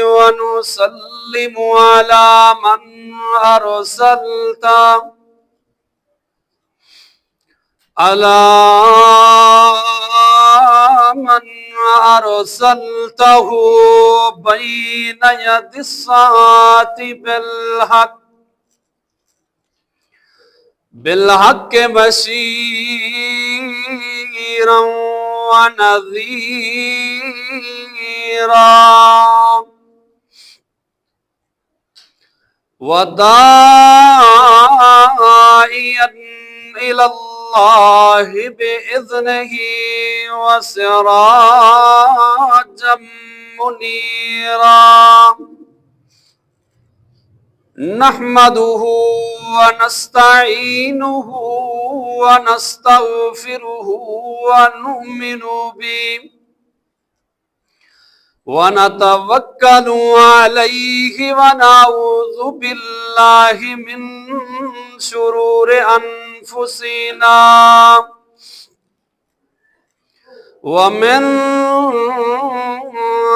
ونسلم على من أرسلت بين يدي الساعة بالحق بشيرا ونذيرا وداعيا إلى الله بإذنه وسراجا منيرا نحمده ونستعينه ونستغفره ونؤمن به ونتوكل عليه ونعوذ بالله من شرور أنفسنا ومن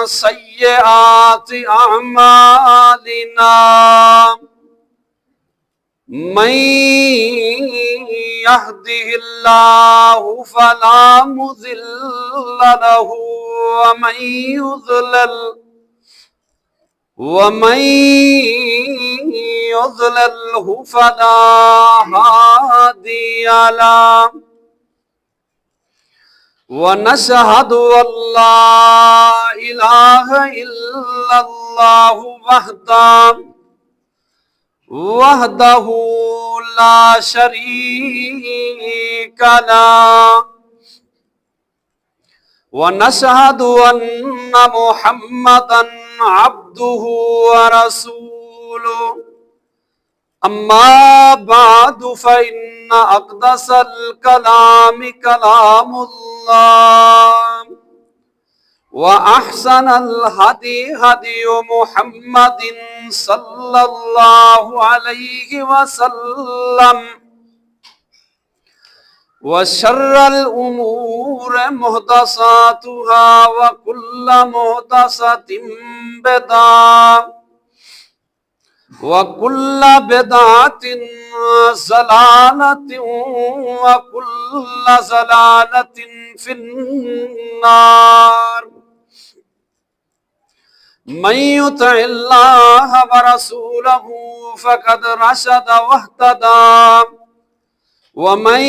سيئات أعمالنا من يهده الله فلا مضل له ومن يضلله فلا هادي له ونشهد أن لا إله إلا الله وحده لا شريك له ونشهد أن محمدا عبده ورسوله أما بعد فإن أقدس الكلام كلام الله وأحسن الهدي هدي محمد صلى الله عليه وسلم وشر الأمور محدثاتها وكل محدثة بدعة وكل بدعة ضلالة وكل ضلالة في النار من يطع الله ورسوله فقد رشد واهتدى ومن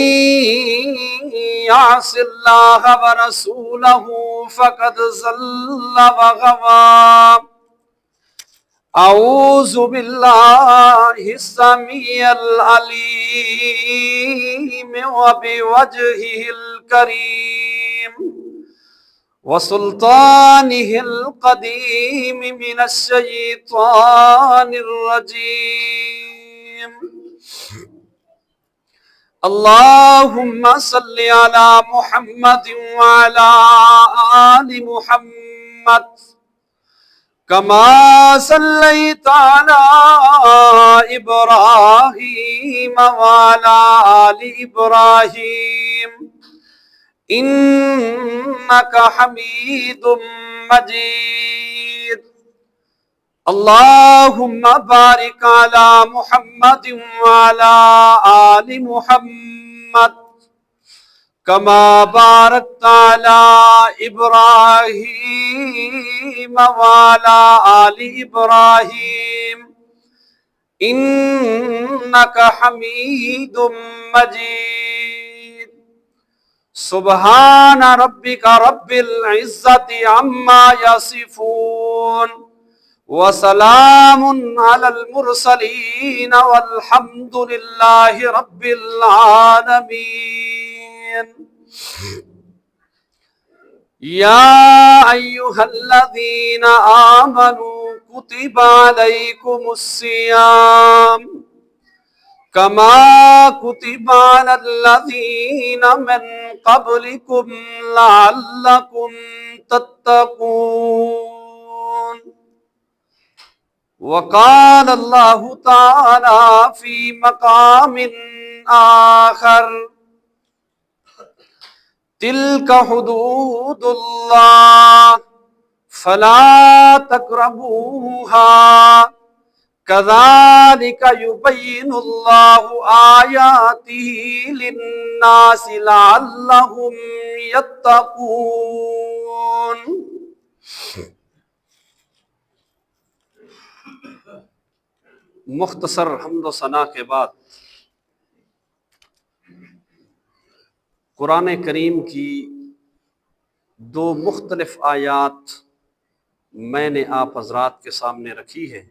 يعص الله ورسوله فقد ضل وغوى أعوذ بالله السميع العليم وبوجهه الكريم وسلطانه القديم من الشيطان الرجيم اللهم صل على محمد وعلى آل محمد كما صليت على إبراهيم وعلى آل إبراهيم إنك حميد مجيد اللهم بارك على محمد وعلى آل محمد كما باركت على إبراهيم وعلى آل إبراهيم إنك حميد مجيد سبحان ربك رب العزة عما يصفون وسلام على المرسلين والحمد لله رب العالمين يا أيها الذين آمنوا كتب عليكم الصيام كما كتب على الذين من قبلكم لعلكم تتقون وقال الله تعالى في مقام آخر تلك حدود الله فلا تقربوها كذلك يبين الله آياته للناس لعلهم يتقون۔ مختصر حمد و ثنا کے بعد قرآن کریم کی دو مختلف آیات میں نے آپ حضرات کے سامنے رکھی ہے۔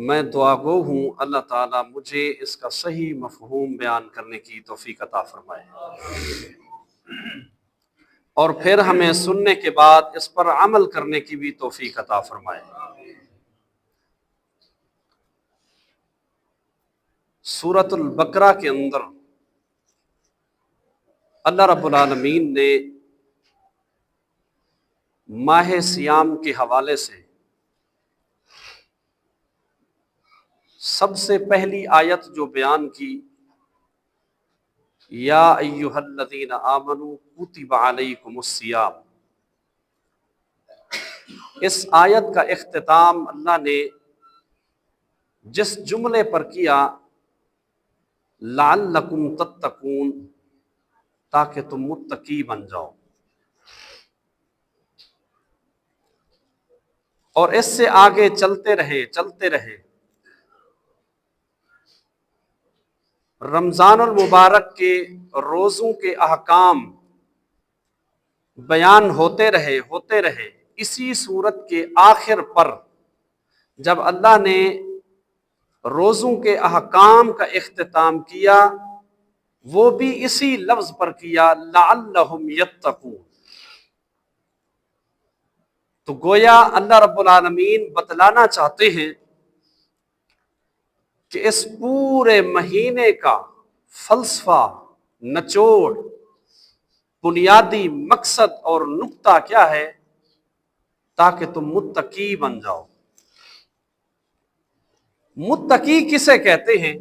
میں دعا گو ہوں اللہ تعالیٰ مجھے اس کا صحیح مفہوم بیان کرنے کی توفیق عطا فرمائے، اور پھر ہمیں سننے کے بعد اس پر عمل کرنے کی بھی توفیق عطا فرمائے۔ سورۃ البقرہ کے اندر اللہ رب العالمین نے ماہ صیام کے حوالے سے سب سے پہلی آیت جو بیان کی، یا ایھا الذین آمنوا کتب علیکم الصیام، اس آیت کا اختتام اللہ نے جس جملے پر کیا، لعلکم تتقون، تاکہ تم متقی بن جاؤ، اور اس سے آگے چلتے رہے رمضان المبارک کے روزوں کے احکام بیان ہوتے رہے۔ اسی سورت کے آخر پر جب اللہ نے روزوں کے احکام کا اختتام کیا، وہ بھی اسی لفظ پر کیا، لعلہم یتقون۔ تو گویا اللہ رب العالمین بتلانا چاہتے ہیں کہ اس پورے مہینے کا فلسفہ، نچوڑ، بنیادی مقصد اور نقطہ کیا ہے، تاکہ تم متقی بن جاؤ۔ متقی کسے کہتے ہیں؟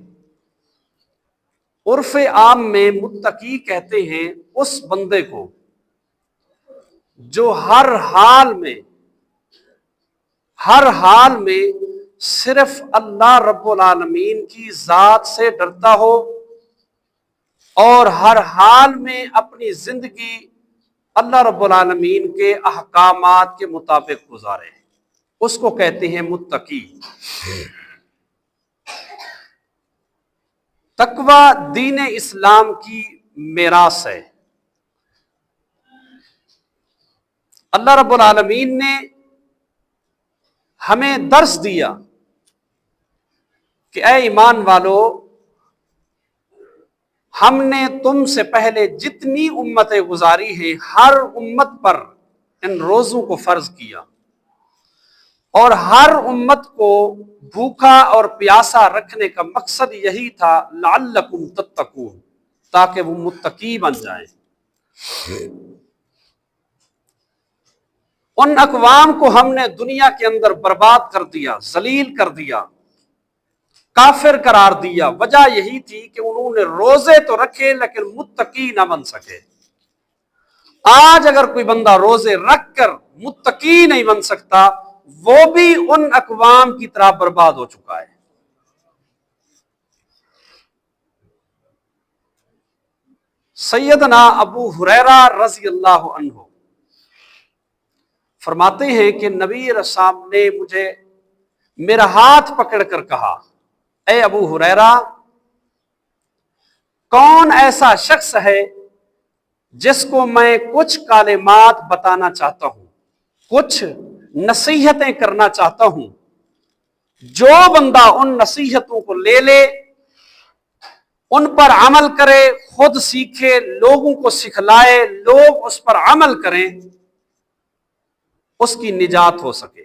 عرف عام میں متقی کہتے ہیں اس بندے کو جو ہر حال میں صرف اللہ رب العالمین کی ذات سے ڈرتا ہو، اور ہر حال میں اپنی زندگی اللہ رب العالمین کے احکامات کے مطابق گزارے، اس کو کہتے ہیں متقی۔ تقوی دین اسلام کی میراث ہے۔ اللہ رب العالمین نے ہمیں درس دیا کہ اے ایمان والو، ہم نے تم سے پہلے جتنی امتیں گزاری ہیں، ہر امت پر ان روزوں کو فرض کیا، اور ہر امت کو بھوکا اور پیاسا رکھنے کا مقصد یہی تھا، لعلکم تتقون، تاکہ وہ متقی بن جائیں۔ ان اقوام کو ہم نے دنیا کے اندر برباد کر دیا، ذلیل کر دیا، کافر قرار دیا۔ وجہ یہی تھی کہ انہوں نے روزے تو رکھے لیکن متقی نہ بن سکے۔ آج اگر کوئی بندہ روزے رکھ کر متقی نہیں بن سکتا، وہ بھی ان اقوام کی طرح برباد ہو چکا ہے۔ سیدنا ابو ہریرہ رضی اللہ عنہ فرماتے ہیں کہ نبی رسول نے مجھے میرا ہاتھ پکڑ کر کہا، اے ابو ہریرہ، کون ایسا شخص ہے جس کو میں کچھ کلمات بتانا چاہتا ہوں، کچھ نصیحتیں کرنا چاہتا ہوں، جو بندہ ان نصیحتوں کو لے ان پر عمل کرے، خود سیکھے، لوگوں کو سکھلائے، لوگ اس پر عمل کریں، اس کی نجات ہو سکے۔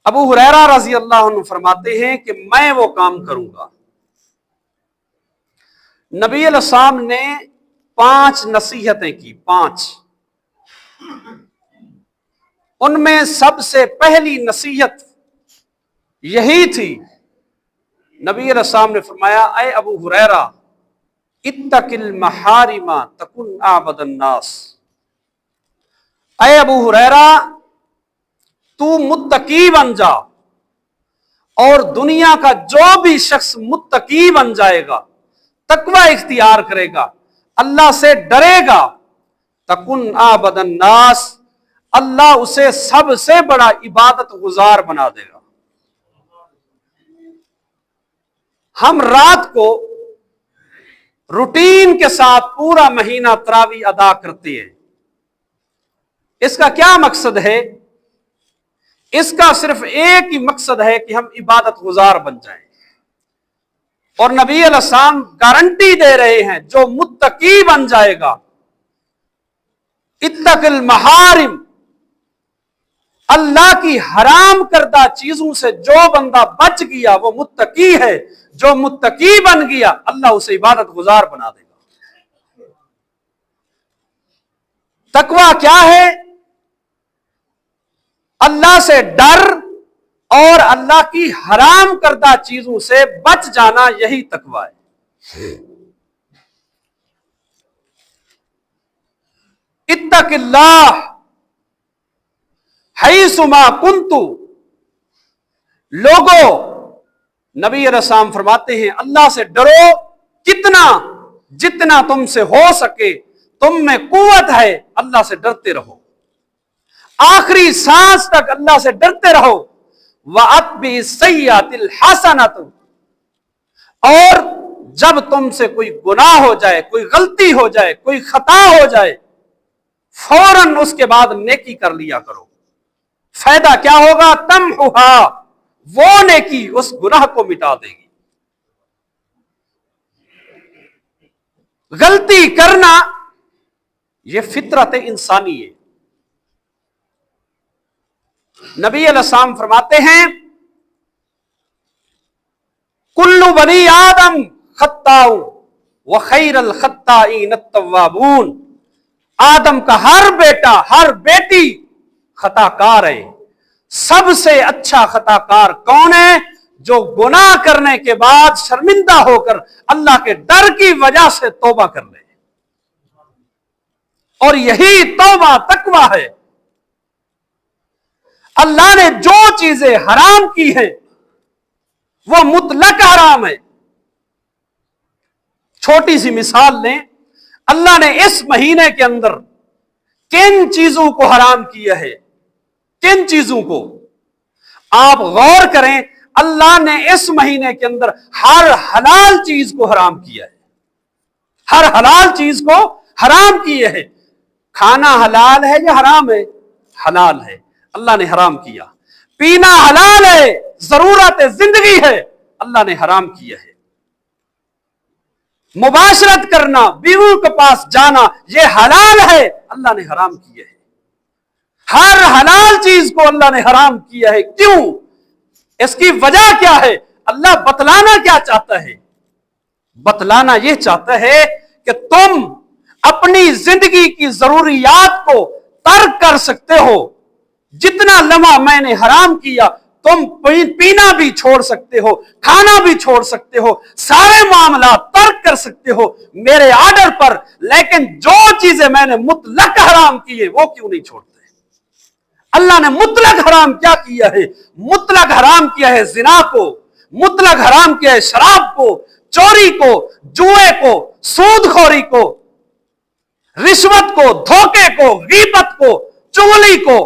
ابو ہریرہ رضی اللہ عنہ فرماتے ہیں کہ میں وہ کام کروں گا۔ نبی علیہ السلام نے 5 نصیحتیں کی، 5۔ ان میں سب سے پہلی نصیحت یہی تھی، نبی علیہ السلام نے فرمایا، اے ابو ہریرہ، اتق المحارم تکن اعبد الناس، ऐ अबू हुरैरा, तू मुत्तकी बन जा, और दुनिया का जो भी शख्स मुत्तकी बन जाएगा, तकवा इख्तियार करेगा, अल्लाह से डरेगा, तकुन आबदन नास, अल्लाह उसे सबसे बड़ा इबादत गुजार बना देगा। हम रात को रूटीन के साथ पूरा महीना तरावी अदा करते हैं। इसका क्या मकसद है? इसका सिर्फ एक ही मकसद है कि हम इबादत गुजार बन जाएं। और नबी अलैहिस्सलाम गारंटी दे रहे हैं, जो मुत्तकी बन जाएगा, इत्तकिल महारिम, अल्लाह की हराम करदा चीजों से जो बंदा बच गया वो मुत्तकी है। जो मुत्तकी बन गया, अल्लाह उसे इबादत गुजार बना देगा। तकवा क्या है? अल्लाह से डर और अल्लाह की हराम करदा चीजों से बच जाना, यही तकवा है। इत्तकिल्लाह हैसुमा कुन्तु, लोगो, नबी अलैहिस्सलाम फरमाते हैं, अल्लाह से डरो कितना, जितना तुमसे हो सके, तुम में कुव्वत है, अल्लाह से डरते रहो, आखिरी सांस तक अल्लाह से डरते रहो। वअत्बि सय्यतिल हसनत, और जब तुमसे कोई गुनाह हो जाए, कोई गलती हो जाए, कोई खता हो जाए, फौरन उसके बाद नेकी कर लिया करो। फायदा क्या होगा? तमहुहा, वो नेकी उस गुनाह को मिटा देगी। गलती करना यह फितरत इंसानी है। नबी अलैहिस्सलाम फरमाते हैं, कुल्लु बनी आदम खत्ताउ व खैरुल खत्ताइन अत-तव्वाबून, आदम का हर बेटा, हर बेटी खताकार है। सबसे अच्छा खताकार कौन है? जो गुनाह करने के बाद शर्मिंदा होकर अल्लाह के डर की वजह से तौबा कर ले। और यही तौबा तकवा है। अल्लाह ने जो चीजें हराम की हैं वो मुतलक हराम है। छोटी सी मिसाल लें, अल्लाह ने इस महीने के अंदर किन चीजों को हराम किया है? किन चीजों को? आप गौर करें, अल्लाह ने इस महीने के अंदर हर हलाल चीज को हराम किया है। हर हलाल चीज को हराम किए है। खाना हलाल है या हराम है? हलाल है, अल्लाह ने हराम किया। पीना हलाल है, जरूरत जिंदगी है, अल्लाह ने हराम किया है। मुबाशरत करना, बीवी के पास जाना, यह हलाल है, अल्लाह ने हराम किया है। हर हलाल चीज को अल्लाह ने हराम किया है। क्यों? इसकी वजह क्या है? अल्लाह बतलाना क्या चाहता है? बतलाना यह चाहता है कि तुम अपनी जिंदगी की जरूरियात को तर्क कर सकते हो। जितना लम्हा मैंने हराम किया, तुम पीना भी छोड़ सकते हो, खाना भी छोड़ सकते हो, सारे मामला तर्क कर सकते हो मेरे आर्डर पर। लेकिन जो चीजें मैंने मुतलक हराम की है वो क्यों नहीं छोड़ते? अल्लाह ने मुतलक हराम क्या किया है? मुतलक हराम किया है जिना को, मुतलक हराम किया है शराब को, चोरी को, जुए को, सूदखोरी को, रिश्वत को, धोखे को, गीबत को, चुगली को,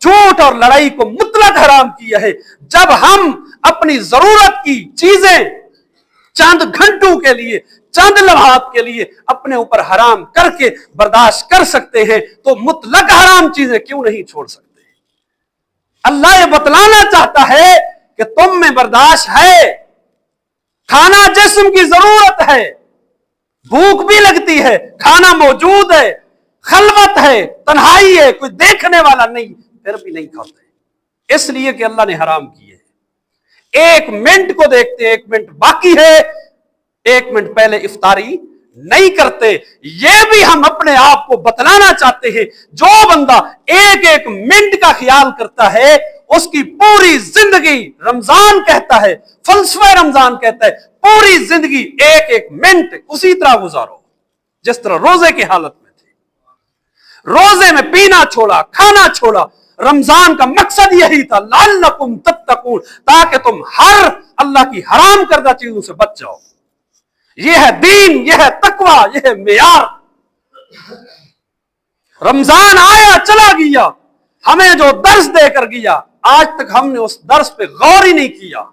झूठ और लड़ाई को मुतलक हराम किया है। जब हम अपनी जरूरत की चीजें चंद घंटों के लिए, चंद लम्हात के लिए अपने ऊपर हराम करके बर्दाश्त कर सकते हैं, तो मुतलक हराम चीजें क्यों नहीं छोड़ सकते? अल्लाह ये बतलाना चाहता है कि तुम में बर्दाश्त है। खाना जिस्म की जरूरत है, भूख भी लगती है, खाना मौजूद है, खलवत है, तन्हाई है, कोई देखने वाला नहीं, फिर भी नहीं खाते, इसलिए कि अल्लाह ने हराम किए है। एक मिनट को देखते, एक मिनट बाकी है, एक मिनट पहले इफ्तारी नहीं करते। यह भी हम अपने आप को बतलाना चाहते हैं। जो बंदा एक एक मिनट का ख्याल करता है, उसकी पूरी जिंदगी, रमजान कहता है, फलसफा रमजान कहता है, पूरी जिंदगी एक एक मिनट उसी तरह गुजारो जिस तरह रोजे की हालत में थे। रोजे में पीना छोड़ा, खाना छोड़ा। रमजान का मकसद यही था, लअल्लकुम तत्तकून, ताकि तुम हर अल्लाह की हराम करदा चीजों से बच जाओ। यह है दीन, यह है तकवा, यह है मेयार। रमजान आया चला गया, हमें जो दर्स देकर गया, आज तक हमने उस दर्स पे गौर ही नहीं किया।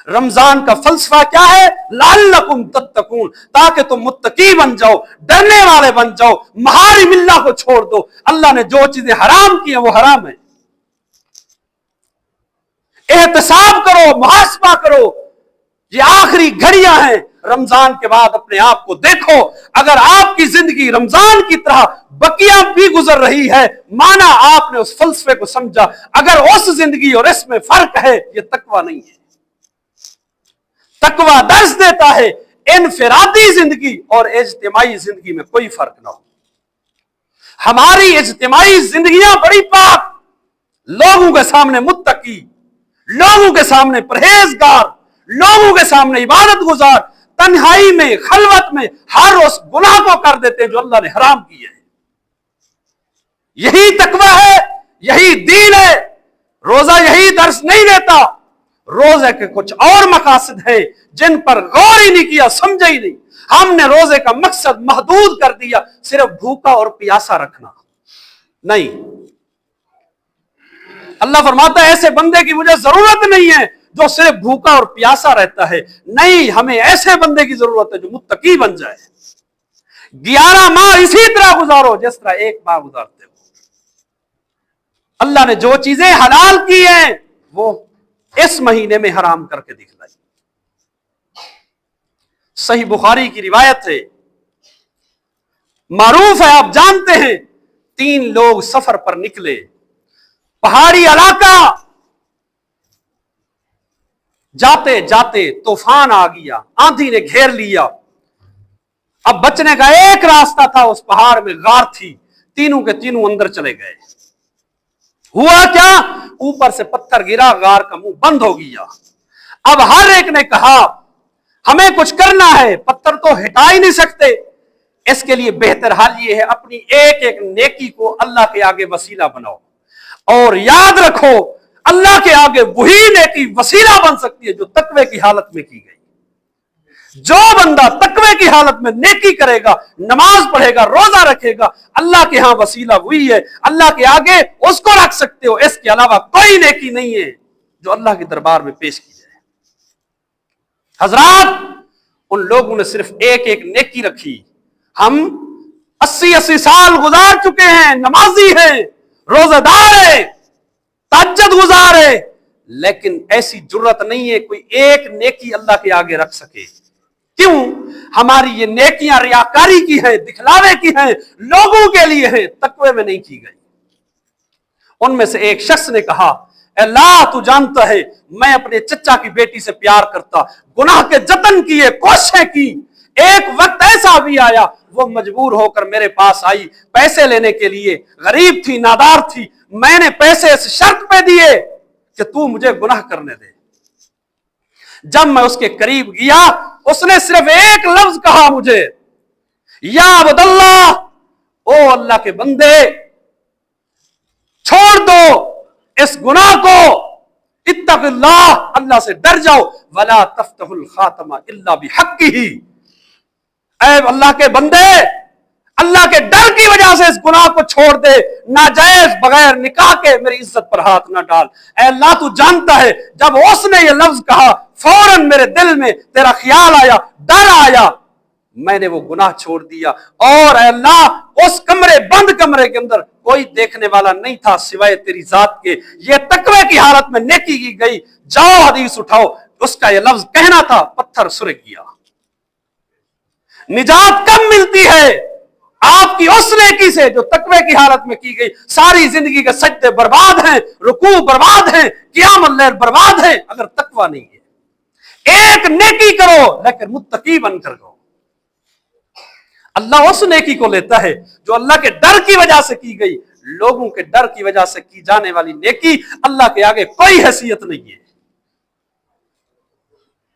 रमजान का फलसफा क्या है? लअल्लकुम तत्तकून, ताकि तुम मुत्तकी बन जाओ, डरने वाले बन जाओ, महारी मिल्ला को छोड़ दो। अल्लाह ने जो चीजें हराम की हैं वो हराम है। एहतसाब करो, मुहासबा करो। ये आखिरी घड़ियां हैं, रमजान के बाद अपने आप को देखो। अगर आपकी जिंदगी रमजान की तरह बकिया भी गुजर रही है, माना आपने उस फलसफे को समझा। अगर उस जिंदगी और इसमें फर्क है, ये तकवा नहीं है। तकवा दर्ज देता है इनफिरादी जिंदगी और इज्तिमाई जिंदगी में कोई फर्क ना हो। हमारी इज्तिमाई जिंदगियां बड़ी पाक, लोगों के सामने मुत्तकी, लोगों के सामने परहेजगार, लोगों के सामने इबादत गुजार, तन्हाई में, खलवत में हर उस गुनाह को कर देते हैं जो अल्लाह ने हराम किया है। यही तकवा है, यही दीन है। रोजा यही दर्श नहीं देता। रोजे के कुछ और मकासद हैं जिन पर गौर ही नहीं किया, समझा ही नहीं। हमने रोजे का मकसद महदूद कर दिया, सिर्फ भूखा और प्यासा रखना नहीं। अल्लाह फरमाता है ऐसे बंदे की मुझे जरूरत नहीं है जो सिर्फ भूखा और प्यासा रहता है। नहीं, हमें ऐसे बंदे की जरूरत है जो मुत्तकी बन जाए। 11 माह इसी तरह गुजारो जिस तरह एक माह गुजारते हो। अल्लाह ने जो चीजें हलाल की हैं वो इस महीने में हराम करके दिखलाई। सही बुखारी की रिवायत है, मारूफ है, आप जानते हैं। 3 लोग सफर पर निकले, पहाड़ी इलाका, जाते जाते तूफान आ गया, आंधी ने घेर लिया। अब बचने का एक रास्ता था, उस पहाड़ में गार थी। तीनों के तीनों अंदर चले गए। हुआ क्या? ऊपर से पत्थर गिरा, गार का मुंह बंद हो गया। अब हर एक ने कहा हमें कुछ करना है, पत्थर तो हटा ही नहीं सकते। इसके लिए बेहतर हाल ये है, अपनी एक एक नेकी को अल्लाह के आगे वसीला बनाओ। और याद रखो, अल्लाह के आगे वही नेकी वसीला बन सकती है जो तकवे की हालत में की गई। जो बंदा तकवे की हालत में नेकी करेगा, नमाज पढ़ेगा, रोजा रखेगा, अल्लाह के यहां वसीला हुई है। अल्लाह के आगे उसको रख सकते हो। इसके अलावा कोई नेकी नहीं है जो अल्लाह के दरबार में पेश की जाए। हजरात, उन लोगों ने सिर्फ एक एक नेकी रखी। हम 80-80 साल गुजार चुके हैं, नमाजी हैं, रोजादार है, तहज्जुद गुजार है, लेकिन ऐसी जुर्रत नहीं है कोई एक नेकी अल्लाह के आगे रख सके। क्यों? हमारी ये नेकियां रियाकारी की हैं, दिखलावे की हैं, लोगों के लिए हैं, तकवे में नहीं की गई। उनमें से एक शख्स ने कहा, अल्लाह तू जानता है मैं अपने चचा की बेटी से प्यार करता, गुनाह के जतन किए, कोशिशें की। एक वक्त ऐसा भी आया वो मजबूर होकर मेरे पास आई पैसे लेने के लिए। गरीब थी, नादार थी। मैंने पैसे इस शर्त पे दिए कि तू मुझे गुनाह करने दे। जब मैं उसके करीब गया, उसने सिर्फ एक लफ्ज कहा मुझे, या अब्दुल्लाह, ओ अल्लाह के बंदे, छोड़ दो इस गुनाह को, इत्तक़िल्लाह, अल्लाह से डर जाओ, वला तफ्तहुल खातमा इल्ला बिहक्किही। ऐ अल्लाह के बंदे, अल्लाह के डर की वजह से इस गुनाह को छोड़ दे। नाजायज बगैर निकाह के मेरी इज्जत पर हाथ ना डाल। ऐ अल्लाह तू जानता है, जब उसने ये लफ्ज कहा फौरन मेरे दिल में तेरा ख्याल आया, डर आया, मैंने वो गुनाह छोड़ दिया। और ऐ अल्लाह, उस कमरे, बंद कमरे के अंदर कोई देखने वाला नहीं था सिवाय तेरी जात के। ये तकवे की हालत में नेकी की गई। जाओ हदीस उठाओ। उसका ये लफ्ज कहना था, पत्थर सुरक गया। निजात कब मिलती है? आपकी उस नेकी से जो तकवे की हालत में की गई। सारी जिंदगी के सजदे बर्बाद हैं, रुकू बर्बाद हैं, क़ियामुल लैल बर्बाद है अगर तकवा नहीं है। एक नेकी करो लेकिन मुत्तकी बनकर करो। अल्लाह उस नेकी को लेता है जो अल्लाह के डर की वजह से की गई। लोगों के डर की वजह से की जाने वाली नेकी अल्लाह के आगे कोई हैसियत नहीं है।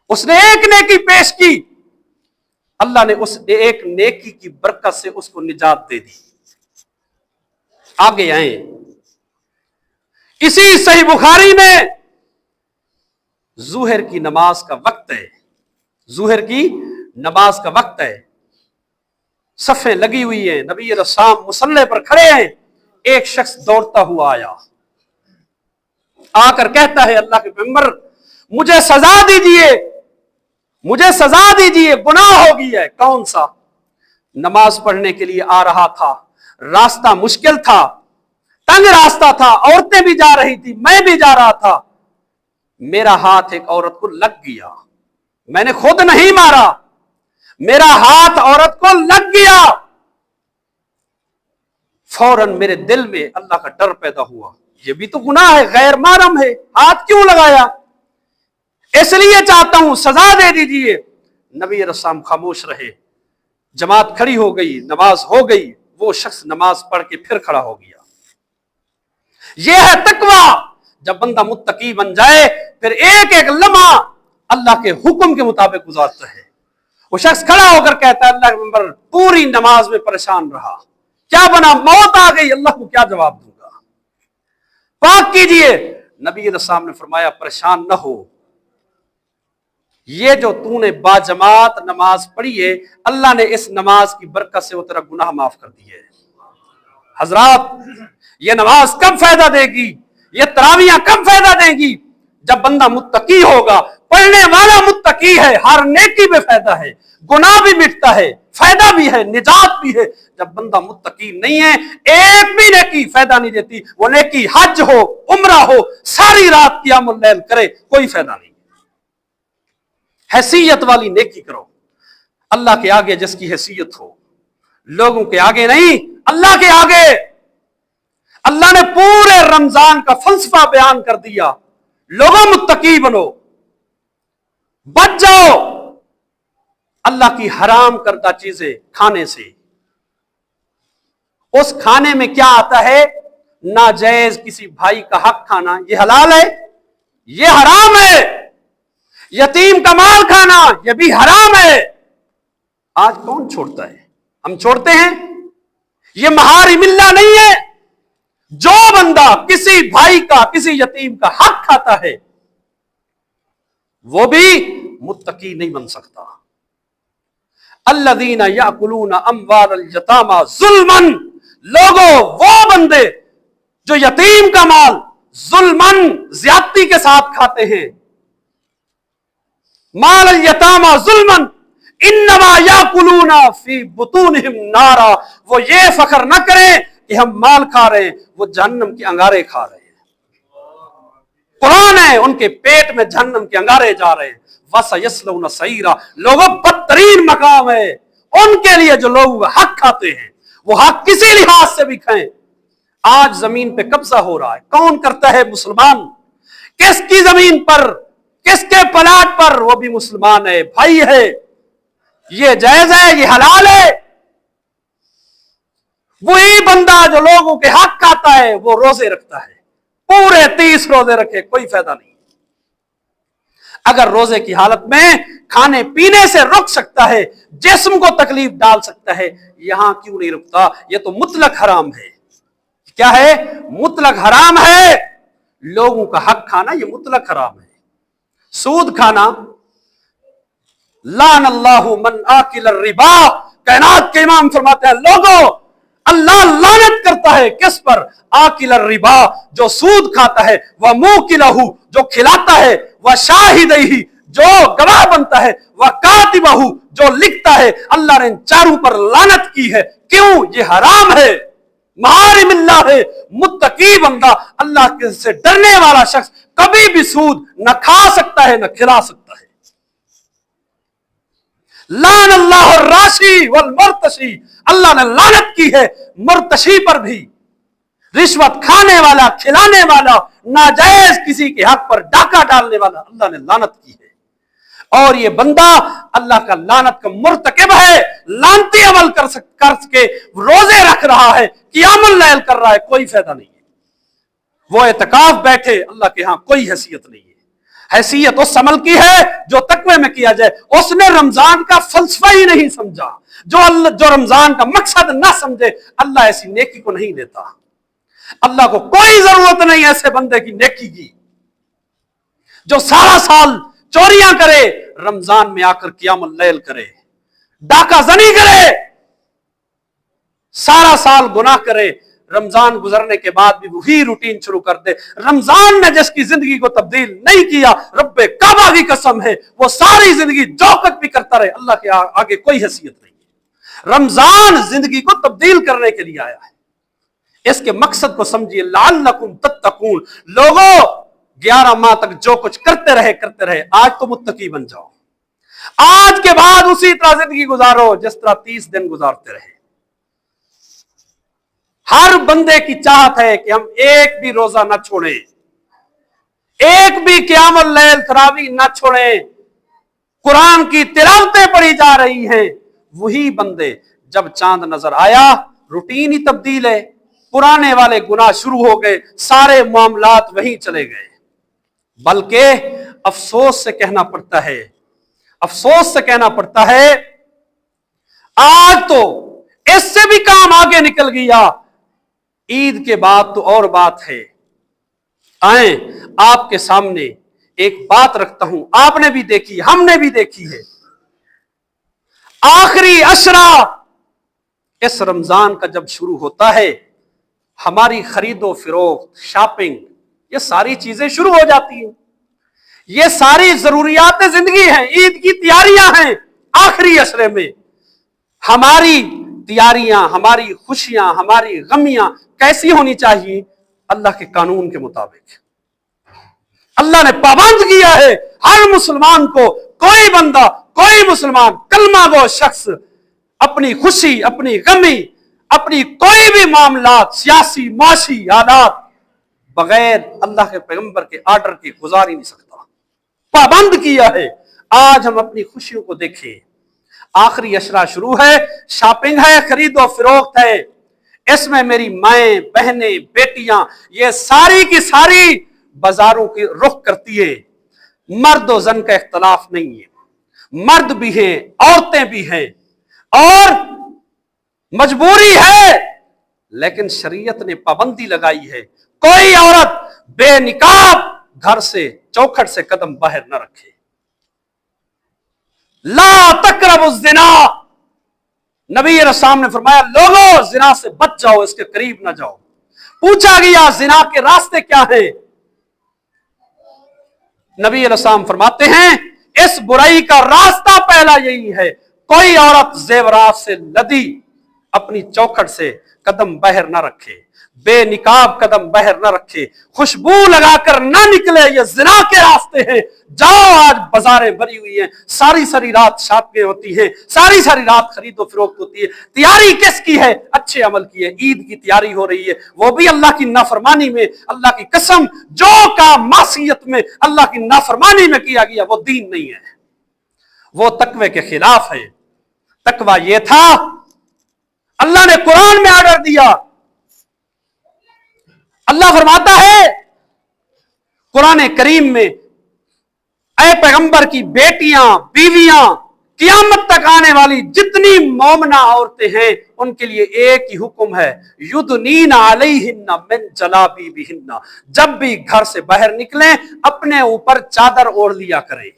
उसने एक नेकी पेश की, अल्लाह ने उस एक नेकी की बरकत से उसको निजात दे दी। आगे आए। इसी सही बुखारी में जुहर की नमाज का वक्त है, जुहर की नमाज का वक्त है, सफ़ें लगी हुई है, नबी अलैहिस्सलाम मुसल्ले पर खड़े हैं। एक शख्स दौड़ता हुआ आया, आकर कहता है अल्लाह के पैगंबर मुझे सजा दीजिए, मुझे सजा दीजिए, गुनाह हो गया है। कौन सा? नमाज पढ़ने के लिए आ रहा था, रास्ता मुश्किल था, तंग रास्ता था, औरतें भी जा रही थी, मैं भी जा रहा था, मेरा हाथ एक औरत को लग गया, मैंने खुद नहीं मारा, मेरा हाथ औरत को लग गया। फौरन मेरे दिल में अल्लाह का डर पैदा हुआ, ये भी तो गुनाह है, गैर महरम है, हाथ क्यों लगाया, इसलिए चाहता हूं सजा दे दीजिए। नबी रसूल खामोश रहे, जमात खड़ी हो गई, नमाज हो गई, वो शख्स नमाज पढ़ के फिर खड़ा हो गया। यह है तकवा। जब बंदा मुत्तकी बन जाए फिर एक एक लम्हा अल्लाह के हुक्म के मुताबिक गुजारता है। वो शख्स खड़ा होकर कहता है अल्लाह के पैगंबर पूरी नमाज में परेशान रहा, क्या बना, मौत आ गई, अल्लाह को क्या जवाब दूंगा, पाक कीजिए। नबी रसूल ने फरमाया परेशान न हो, ये जो तूने बाजमात नमाज पढ़ी है, अल्लाह ने इस नमाज की बरकत से वो तेरा गुनाह माफ कर दिए। हजरात, ये नमाज कब फायदा देगी, ये तरावियां कब फायदा देंगी? जब बंदा मुत्तकी होगा, पढ़ने वाला मुत्तकी है, हर नेकी में फायदा है, गुनाह भी मिटता है, फायदा भी है, निजात भी है। जब बंदा मुत्तकी नहीं है, एक भी नेकी फायदा नहीं देती। वो नेकी हज हो, उम्रा हो, सारी रात क़ियामुल लैल करे, कोई फायदा नहीं। हैसियत वाली नेकी करो, अल्लाह के आगे जिसकी हैसियत हो, लोगों के आगे नहीं, अल्लाह के आगे। अल्लाह ने पूरे रमजान का फलसफा बयान कर दिया, लोगों मुत्तकी बनो, बच जाओ अल्लाह की हराम करदा चीजें खाने से। उस खाने में क्या आता है? नाजायज किसी भाई का हक खाना, ये हलाल है, ये हराम है। यतीम का माल खाना, ये भी हराम है। आज कौन छोड़ता है? हम छोड़ते हैं। ये महारी मिल्ला नहीं है। जो बंदा किसी भाई का, किसी यतीम का हक खाता है, वो भी मुत्तकी नहीं बन सकता। अल्लज़ीना याकुलूना अम्वालल यतामा ज़ुल्मन, लोगों वो बंदे जो यतीम का माल जुल्मन, ज्यादती के साथ खाते हैं। माल यतामा जुल्मन इन्नमा याकुलूना फी बुतूनिहिम नारा, वो ये फख्र न करें कि हम माल खा रहे हैं, वो जहन्नम के अंगारे खा रहे हैं। कुरान है, उनके पेट में जहन्नम के अंगारे जा रहे हैं। वसयस्लौना सईरा, लोगों बदतरीन मकाम है उनके लिए जो लोग हक खाते हैं, वो हक किसी लिहाज से भी खाएं। आज जमीन पे कब्जा हो रहा है, कौन करता है? मुसलमान। किसकी जमीन पर, किसके प्लाट पर? वो भी मुसलमान है, भाई है। ये जायज है, ये हलाल है। वही बंदा जो लोगों के हक खाता है, वो रोजे रखता है, पूरे 30 रोजे रखे, कोई फायदा नहीं। अगर रोजे की हालत में खाने पीने से रुक सकता है, जिस्म को तकलीफ डाल सकता है, यहां क्यों नहीं रुकता? ये तो मुतलक हराम है। क्या है? मुतलक हराम है। लोगों का हक खाना ये मुतलक हराम है। सूद खाना, लान अल्लाहु मन आकिल रिबा, कायनात के इमाम फरमाते हैं लोगों, अल्लाह लानत करता है किस पर? आकिल रिबा, जो सूद खाता है, वह मुकिलहु, जो खिलाता है, वह शाहिदही, जो गवाह बनता है, वह कातिबहु, जो लिखता है। अल्लाह ने इन चारों पर लानत की है। क्यों? ये हराम है, महारिमिल्लाह है। मुत्तकी बंदा, अल्लाह से डरने वाला शख्स कभी भी सूद न खा सकता है, न खिला सकता है। लान अल्लाह राशि वल मुर्तशी, अल्लाह ने लानत की है मुर्तशी पर भी। रिश्वत खाने वाला, खिलाने वाला, नाजायज किसी के हक पर डाका डालने वाला, अल्लाह ने लानत की है। और ये बंदा अल्लाह का लानत का मुर्तकिब है, लानती अमल कर के रोजे रख रहा है, क़ियामुल लैल कर रहा है, कोई फायदा नहीं है। वो एतकाफ बैठे, अल्लाह के यहां कोई हैसियत नहीं है। हैसियत उस अमल की है जो तकवे में किया जाए। उसने रमजान का फलसफा ही नहीं समझा, जो रमजान का मकसद ना समझे, अल्लाह ऐसी नेकी को नहीं देता। अल्लाह को कोई जरूरत नहीं ऐसे बंदे की नेकी की जो सारा साल चोरियां करे, रमजान में आकर क़ियामुल लैल करे, डाका जनी करे, सारा साल गुनाह करे, रमजान गुजरने के बाद भी वही रूटीन शुरू कर दे। रमजान ने जिसकी जिंदगी को तब्दील नहीं किया, रब्बे काबा की कसम है, वो सारी जिंदगी जो कुछ भी करता रहे, अल्लाह के आगे कोई हैसियत नहीं है। रमजान जिंदगी को तब्दील करने के लिए आया है। इसके मकसद को समझिए, लअल्लकुम तत्तकून। लोगों 11 माह तक जो कुछ करते रहे, आज तो मुत्तकी बन जाओ। आज के बाद उसी तरह जिंदगी गुजारो जिस तरह 30 दिन गुजारते रहे। हर बंदे की चाहत है कि हम एक भी रोजा न छोड़ें, एक भी क़ियामुल लैल तरावी न छोड़ें। कुरान की तिलावतें पढ़ी जा रही हैं। वही बंदे, जब चांद नजर आया, रूटीन ही तब्दील है, पुराने वाले गुनाह शुरू हो गए, सारे मामलात वहीं चले गए। बल्कि अफसोस से कहना पड़ता है, अफसोस से कहना पड़ता है, आज तो इससे भी काम आगे निकल गया। ईद के बाद तो और बात है। आए आपके सामने एक बात रखता हूं, आपने भी देखी, हमने भी देखी है। आखिरी अशरा इस रमजान का जब शुरू होता है, हमारी खरीदो फिरोख्त, शॉपिंग, ये सारी चीजें शुरू हो जाती हैं। ये सारी जरूरियात जिंदगी हैं, ईद की तैयारियां हैं। आखिरी अशरे में हमारी तैयारियां, हमारी खुशियां, हमारी गमियां कैसी होनी चाहिए? अल्लाह के कानून के मुताबिक। अल्लाह ने पाबंद किया है हर मुसलमान को, कोई बंदा, कोई मुसलमान, कलमा गो शख्स अपनी खुशी, अपनी गमी, अपनी कोई भी मामला, सियासी माशी हालात बगैर अल्लाह के पैगंबर के आर्डर के गुजार ही नहीं सकता। पाबंद किया है। आज हम अपनी खुशियों को देखें। आखिरी अशरा शुरू है, शॉपिंग है, खरीदो फिरोख्त है। इसमें मेरी माएं, बहनें, बेटियां, ये सारी की सारी बाजारों की रुख करती है। मर्द और जन का इख्तलाफ नहीं है, मर्द भी हैं, औरतें भी हैं, और मजबूरी है, लेकिन शरीयत ने पाबंदी लगाई है, कोई औरत बेनिकाब घर से, चौखट से कदम बाहर न रखे। ला तकरबु ज़िना, नबी रसूल ने फरमाया, लोगों जिना से बच जाओ, इसके करीब ना जाओ। पूछा गया जिना के रास्ते क्या है? नबी रसूल फरमाते हैं, इस बुराई का रास्ता पहला यही है, कोई औरत जेवरात से लदी अपनी चौखट से कदम बाहर ना रखे, बेनिकाब कदम बाहर ना रखे, खुशबू लगाकर ना निकले, ये जिना के रास्ते हैं। जाओ, आज बाजारें भरी हुई हैं, सारी सारी रात शॉपिंग होती है, सारी सारी रात खरीदो फिरोख्त होती है। तैयारी किसकी है? अच्छे अमल की है। ईद की तैयारी हो रही है, वो भी अल्लाह की नाफरमानी में। अल्लाह की कसम, जो काम मासियत में अल्लाह की नाफरमानी में किया गया वो दीन नहीं है, वो तकवे के खिलाफ है। तकवा ये था, अल्लाह ने कुरान में ऑर्डर दिया। अल्लाह फरमाता है कुरान करीम में, ऐ पैगंबर की बेटियां, बीवियां, क़यामत तक आने वाली जितनी मोमिना औरतें हैं, उनके लिए एक ही हुक्म है, युदनीना अलैहिन्ना मिन जलाबीबिहिन्ना। जब भी घर से बाहर निकलें, अपने ऊपर चादर ओढ़ लिया करें,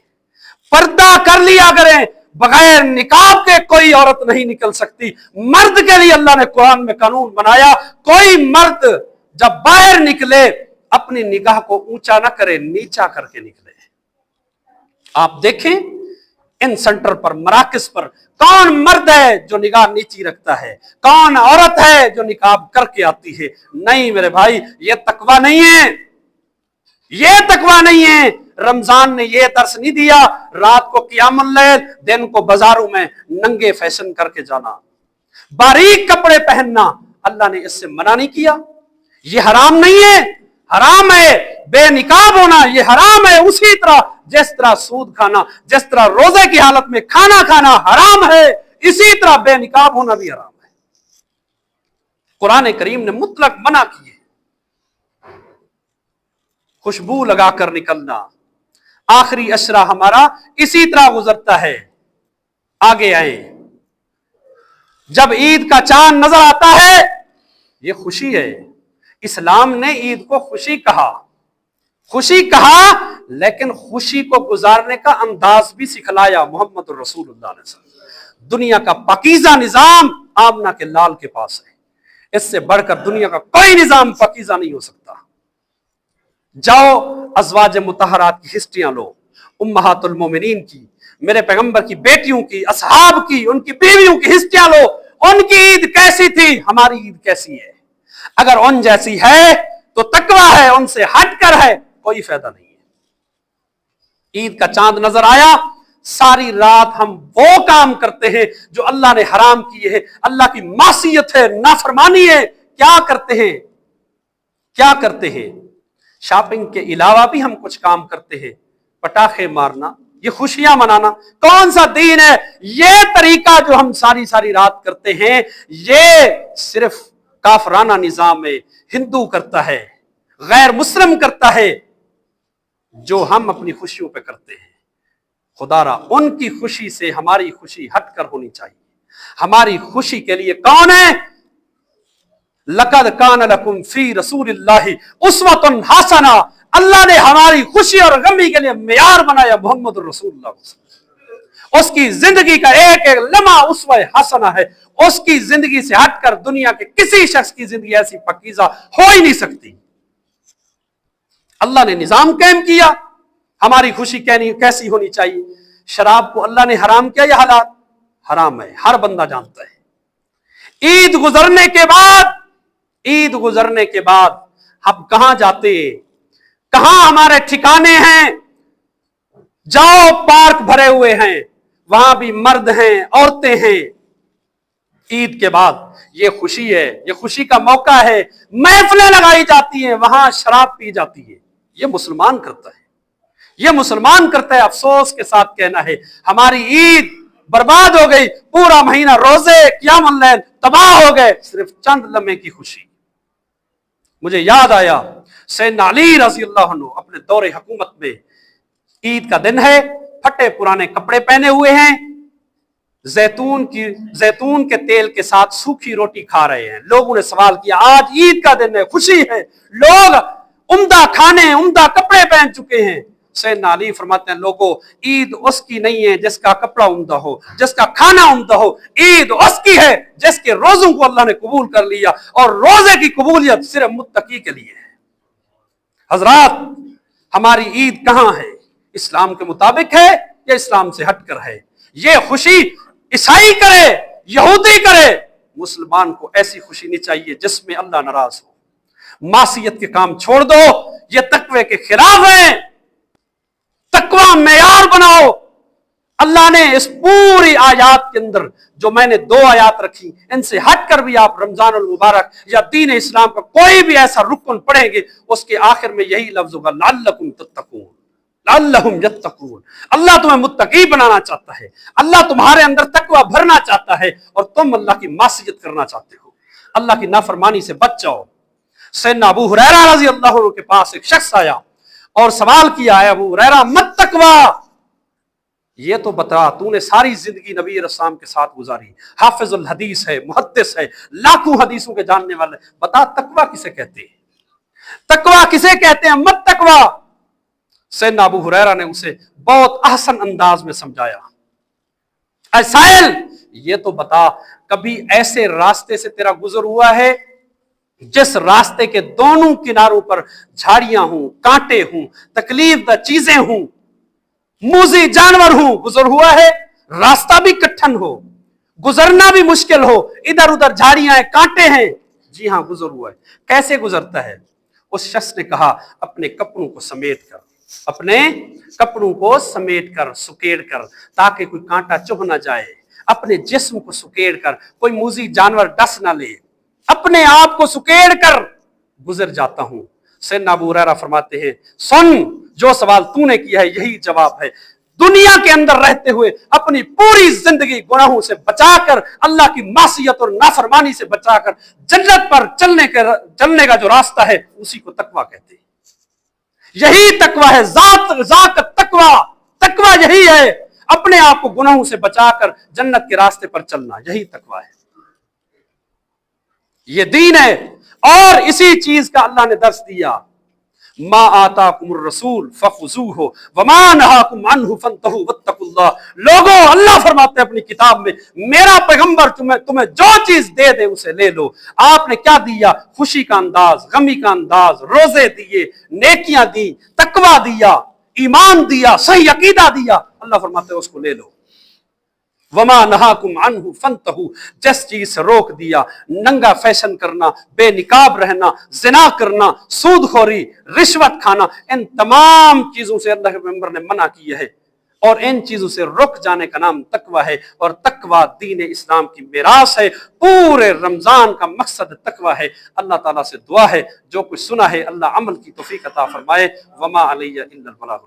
पर्दा कर लिया करें। बगैर निकाब के कोई औरत नहीं निकल सकती। मर्द के लिए अल्लाह ने कुरान में कानून बनाया, कोई मर्द जब बाहर निकले अपनी निगाह को ऊंचा ना करे, नीचा करके निकले। आप देखें इन सेंटर पर, मराकज पर, कौन मर्द है जो निगाह नीची रखता है, कौन औरत है जो निकाब करके आती है? नहीं मेरे भाई, ये तकवा नहीं है, ये तकवा नहीं है। रमजान ने ये दर्स नहीं दिया, रात को क़ियामुल लैल, दिन को बाजारों में नंगे फैशन करके जाना, बारीक कपड़े पहनना। अल्लाह ने इससे मना नहीं किया। ये हराम नहीं है, हराम है बेनिकाब होना, ये हराम है। उसी तरह जिस तरह सूद खाना, जिस तरह रोजे की हालत में खाना खाना हराम है, इसी तरह बेनिकाब होना भी हराम है। कुरान करीम ने मुतलक मना किए। खुशबू लगाकर निकलना, आखिरी अशरा हमारा इसी तरह गुजरता है। आगे आए, जब ईद का चांद नजर आता है, ये खुशी है इस्लाम ने ईद को खुशी कहा, लेकिन खुशी को गुजारने का अंदाज भी सिखलाया। मोहम्मद रसूलुल्लाह ने दुनिया का पाकीज़ा निजाम आमना के लाल के पास है, इससे बढ़कर दुनिया का कोई निजाम पाकीज़ा नहीं हो सकता। जाओ अज़वाज मुतहरात की हिस्ट्रियां लो, उम्महातुल मोमिनीन की, मेरे पैगंबर की बेटियों की, असहाब की, उनकी बीवियों की हिस्ट्रियां लो। उनकी ईद कैसी थी, हमारी ईद कैसी है? अगर उन जैसी है तो तकवा है, उनसे हटकर है कोई फायदा नहीं है। ईद का चांद नजर आया, सारी रात हम वो काम करते हैं जो अल्लाह ने हराम किए हैं, अल्लाह की मासियत है, नाफरमानी है। क्या करते हैं? शॉपिंग के अलावा भी हम कुछ काम करते हैं, पटाखे मारना, ये खुशियां मनाना कौन सा दीन है? ये तरीका जो हम सारी सारी रात करते हैं, ये सिर्फ काफराना निजाम में हिंदू करता है, गैर मुस्लिम करता है, जो हम अपनी खुशियों पे करते हैं। खुदारा उनकी खुशी से हमारी खुशी हटकर होनी चाहिए। हमारी खुशी के लिए कौन है? लक़द कान लकुम फी रसूलिल्लाहि उस्वतुन हसना। अल्लाह ने हमारी खुशी और गमी के लिए मेयार बनाया मोहम्मद रसूलुल्लाह। उसकी जिंदगी का एक एक लम्हा उस्वा हसना है। उसकी जिंदगी से हटकर दुनिया के किसी शख्स की जिंदगी ऐसी पाकीज़ा हो ही नहीं सकती। अल्लाह ने निजाम कायम किया, हमारी खुशी कैसी होनी चाहिए? शराब को अल्लाह ने हराम किया या हलाल? हराम है, हर बंदा जानता है। ईद गुजरने के बाद हम कहां जाते हैं? कहां हमारे ठिकाने हैं? जाओ, पार्क भरे हुए हैं, वहां भी मर्द हैं, औरतें हैं। ईद के बाद ये खुशी है, ये खुशी का मौका है, महफिलें लगाई जाती हैं, वहां शराब पी जाती है। ये मुसलमान करता है, ये मुसलमान करता है। अफसोस के साथ कहना है, हमारी ईद बर्बाद हो गई। पूरा महीना रोजे, क़ियामुल लैल तबाह हो गए, सिर्फ चंद लम्हे की खुशी। मुझे याद आया, सैयदना अली रज़ी अल्लाह अन्हु अपने दौरे हुकूमत में, ईद का दिन है, फटे पुराने कपड़े पहने हुए हैं, जैतून के तेल के साथ सूखी रोटी खा रहे हैं। लोगों ने सवाल किया, आज ईद का दिन है, खुशी है, लोग उम्दा खाने, उम्दा कपड़े पहन चुके हैं। सैयदना अली फरमाते हैं, लोगों, ईद उसकी नहीं है जिसका कपड़ा उम्दा हो, जिसका खाना उम्दा हो। ईद उसकी है जिसके रोजों को अल्लाह ने कबूल कर लिया, और रोजे की कबूलियत सिर्फ मुत्तकी के लिए है। हजरात, हमारी ईद कहां है? इस्लाम के मुताबिक है या इस्लाम से हटकर है? ये खुशी ईसाई करे, यहूदी करे, मुसलमान को ऐसी खुशी नहीं चाहिए जिसमें अल्लाह नाराज हो। मासियत के काम छोड़ दो, ये तकवे के खिलाफ है। तकवा मेयार बनाओ। अल्लाह ने इस पूरी आयात के अंदर जो मैंने 2 आयात रखी, इनसे हटकर भी आप रमजानुल मुबारक या दीन इस्लाम का कोई भी ऐसा रुकन पढ़ेंगे, उसके आखिर में यही लफ्ज होगा, लअल्लकुम तत्तकून, लअल्लहुम यत्तकून। अल्लाह तुम्हें मुत्तकी बनाना चाहता है, अल्लाह तुम्हारे अंदर तकवा भरना चाहता है, और तुम अल्लाह की मासियत करना चाहते हो। अल्लाह की नाफरमानी से बच जाओ। सैयदना अबू हुरैरा रज़ी अल्लाह अन्हु के पास एक शख्स आया और सवाल किया, है अबू हुरैरा, मत तकवा, ये तो बता, तूने सारी जिंदगी नबी रसूल के साथ गुजारी, हाफिजुल हदीस है, मुहद्दिस है, लाखों हदीसों के जानने वाले, बता तकवा किसे कहते हैं? तकवा किसे कहते हैं? मत तकवा। सैयदना अबू हुरैरा ने उसे बहुत अहसन अंदाज में समझाया, ऐ साइल, ये तो बता, कभी ऐसे रास्ते से तेरा गुजर हुआ है जिस रास्ते के दोनों किनारों पर झाड़ियां हों, कांटे हों, तकलीफ दा चीजें हों, मूजी जानवर हों? गुजर हुआ है? रास्ता भी कठिन हो, गुजरना भी मुश्किल हो, इधर उधर झाड़ियां हैं, कांटे हैं? जी हां, गुजर हुआ है। कैसे गुजरता है? उस शख्स ने कहा, अपने कपड़ों को समेट कर, अपने कपड़ों को समेट कर, सुकेड़ कर, ताकि कोई कांटा चुभ ना जाए, अपने जिस्म को सुकेड़ कर, कोई मूजी जानवर डस ना ले, अपने आप को सुकेड़ कर गुजर जाता हूं। सैयदना अबू हुरैरा फरमाते हैं, सुन, जो सवाल तूने किया है यही जवाब है। दुनिया के अंदर रहते हुए अपनी पूरी जिंदगी गुनाहों से बचाकर, अल्लाह की मासियत और नाफरमानी से बचाकर जन्नत पर चलने का जो रास्ता है, उसी को तकवा कहते हैं। यही तकवा है, जात तकवा। तकवा यही है, अपने आप को गुनाहों से बचाकर जन्नत के रास्ते पर चलना, यही तकवा है। یہ دین ہے، اور اسی چیز کا اللہ نے درس دیا، ما آتاکم الرسول فخذوہ وما نہاکم عنہ فانتہوا واتقوا اللہ۔ لوگوں، اللہ فرماتے ہیں اپنی کتاب میں، میرا پیغمبر تمہیں جو چیز دے دے اسے لے لو۔ آپ نے کیا دیا؟ خوشی کا انداز، غمی کا انداز، روزے دیے، نیکیاں دی، تقوی دیا، ایمان دیا، صحیح عقیدہ دیا، اللہ فرماتے ہیں اس کو لے لو۔ وما نہاکم عنہ فانتہوا، جس چیز سے روک دیا، ننگا فیشن کرنا، بے نقاب رہنا، زنا کرنا، سود خوری، رشوت کھانا، ان تمام چیزوں سے اللہ کے پیغمبر نے منع کیا ہے، اور ان چیزوں سے رک جانے کا نام تقوی ہے، اور تقوی دین اسلام کی میراث ہے۔ پورے رمضان کا مقصد تقوی ہے۔ اللہ تعالیٰ سے دعا ہے جو کچھ سنا ہے اللہ عمل کی توفیق عطا فرمائے۔ وما علیہ الا البلاغ۔